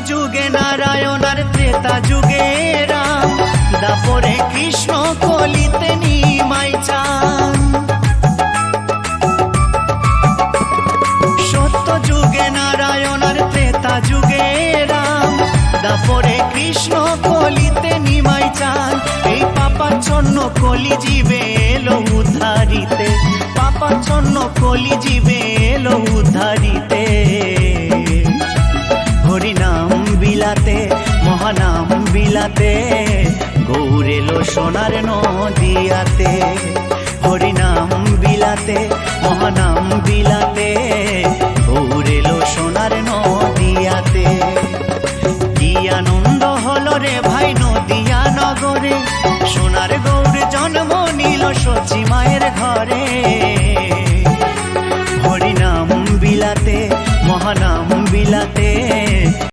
যুগে নারায়ণ আর ত্রেতা যুগে রাম, দাপরে কৃষ্ণ কলিতে নিমাই চান। সত্য যুগে নারায়ণ আর ত্রেতা যুগে রাম, দাপরে কৃষ্ণ কলিতে নিমাই চান। এই পাপাচ্ছন্ন কলি জীবে এলো উদ্ধারিতে, পাপাচ্ছন্ন কলি জীবে এলো উদ্ধারিতে। হরিনাম বিলাতে মহানাম বিলাতে, গৌর এলো সোনার নদিয়াতে। হরিনাম বিলাতে মহানাম বিলাতে, গৌর এলো সোনার নদিয়াতে। কি আনন্দ হলো রে ভাই নদিয়া নগরে, সোনার গৌর জন্ম নিল সচি মায়ের ঘরে।